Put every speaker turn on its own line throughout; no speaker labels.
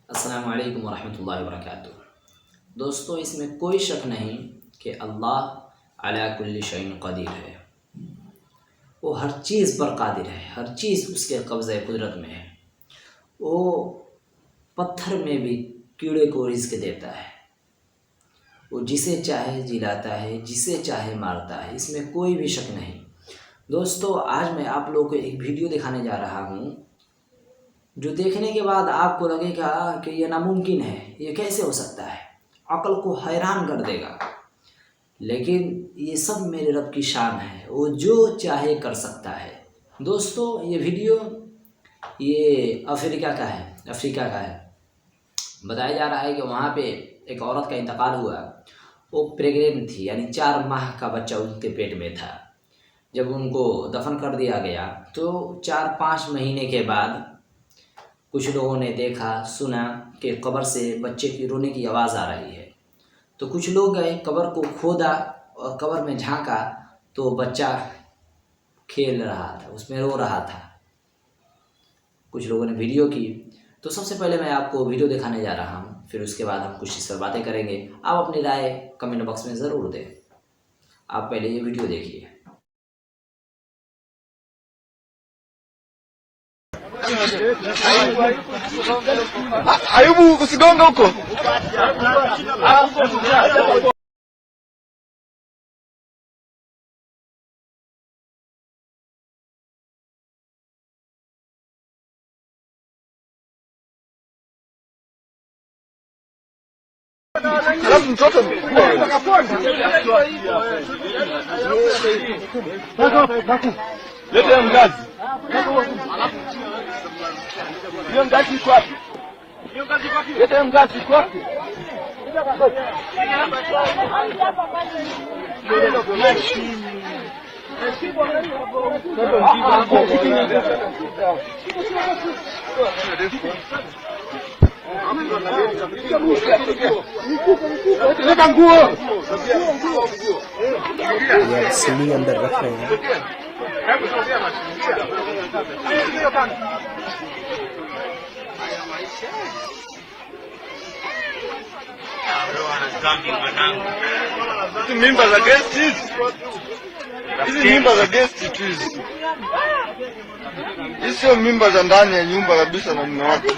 अस्सलामु अलैकुम वरहमतुल्लाहि वबरकातुहू। दोस्तों, इसमें कोई शक नहीं कि अल्लाह अला कुल्ली शैइन क़दीर है। वो हर चीज़ पर कादिर है, हर चीज़ उसके कब्ज़े कुदरत में है। वो पत्थर में भी कीड़े को रिज़्क़ देता है। वो जिसे चाहे जिलाता है, जिसे चाहे मारता है, इसमें कोई भी शक नहीं। दोस्तों, आज मैं आप लोगों को एक वीडियो दिखाने जा रहा हूँ जो देखने के बाद आपको लगेगा कि ये नामुमकिन है, ये कैसे हो सकता है, अक्ल को हैरान कर देगा। लेकिन ये सब मेरे रब की शान है, वो जो चाहे कर सकता है। दोस्तों, ये वीडियो ये अफ्रीका का है। बताया जा रहा है कि वहाँ पे एक औरत का इंतकाल हुआ। वो प्रेग्नेंट थी, यानी 4 माह का बच्चा उनके पेट में था। जब उनको दफन कर दिया गया तो 4-5 महीने के बाद कुछ लोगों ने देखा सुना कि कब्र से बच्चे की रोने की आवाज़ आ रही है। तो कुछ लोग गए, कब्र को खोदा और कब्र में झांका तो बच्चा खेल रहा था, उसमें रो रहा था। कुछ लोगों ने वीडियो की। तो सबसे पहले मैं आपको वीडियो दिखाने जा रहा हूँ, फिर उसके बाद हम कुछ इस पर बातें करेंगे। आप अपनी राय कमेंट बॉक्स में ज़रूर दें। आप पहले ये वीडियो देखिए।
Ayubu, usigonge huko. Alafu mtoto lete mgazi. Hiyo mgazi iko wapi? Lete mgazi iko wapi? Leta nguo.
यार सीढ़ी अंदर रख रहे हैं।
Hizi mimba za guest hizi. Hizi mimba za guest tu hizi. Hizi sio mimba za ndani ya nyumba kabisa na mume wake.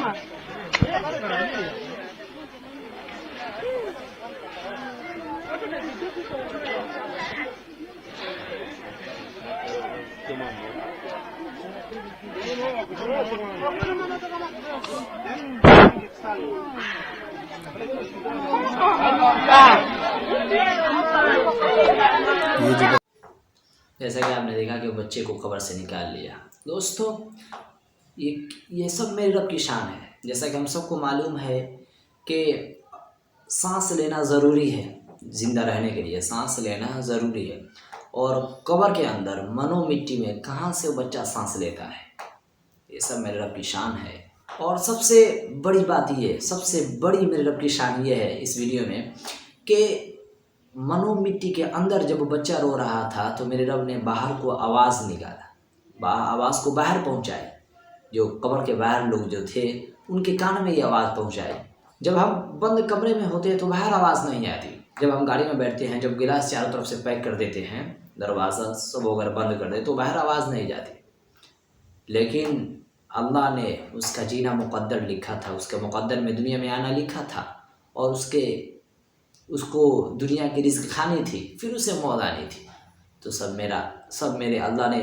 जैसा कि आपने देखा कि बच्चे को कब्र से निकाल लिया। दोस्तों, ये सब मेरे रब की शान है। जैसा कि हम सबको मालूम है कि सांस लेना ज़रूरी है, ज़िंदा रहने के लिए सांस लेना ज़रूरी है। और कब्र के अंदर मनो मिट्टी में कहाँ से वो बच्चा सांस लेता है, ये सब मेरे रब की शान है। और सबसे बड़ी बात ये, सबसे बड़ी मेरे रब की शान ये है इस वीडियो में कि मनो मिट्टी के अंदर जब बच्चा रो रहा था तो मेरे रब ने बाहर को आवाज़ निकाला, आवाज़ को बाहर पहुंचाए। जो कब्र के बाहर लोग जो थे उनके कान में ये आवाज़ पहुंचाए। जब हम बंद कमरे में होते हैं तो बाहर आवाज़ नहीं आती। जब हम गाड़ी में बैठते हैं, जब गिलास चारों तरफ से पैक कर देते हैं, दरवाज़ा सब अगर बंद कर दे तो बाहर आवाज़ नहीं जाती। लेकिन अल्लाह ने उसका जीना मुक़द्दर लिखा था, उसके मुक़द्दर में दुनिया में आना लिखा था और उसको दुनिया की रिज़्क़ खानी थी, फिर उसे मौत आनी थी। तो सब मेरे अल्लाह ने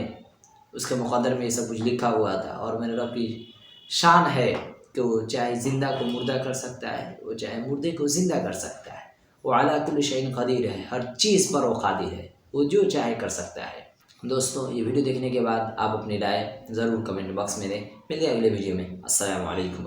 उसके मुक़द्दर में ये सब कुछ लिखा हुआ था। और मेरे रब की शान है कि वो चाहे ज़िंदा को मुर्दा कर सकता है, वो चाहे मुर्दे को ज़िंदा कर सकता है। वो अला कुल्ली शैइन क़दीर है, हर चीज़ पर वो क़ादिर है, वो जो चाहे कर सकता है। दोस्तों, ये वीडियो देखने के बाद आप अपनी राय ज़रूर कमेंट बॉक्स में दें। मिलते हैं अगले वीडियो में। अस्सलामु अलैकुम।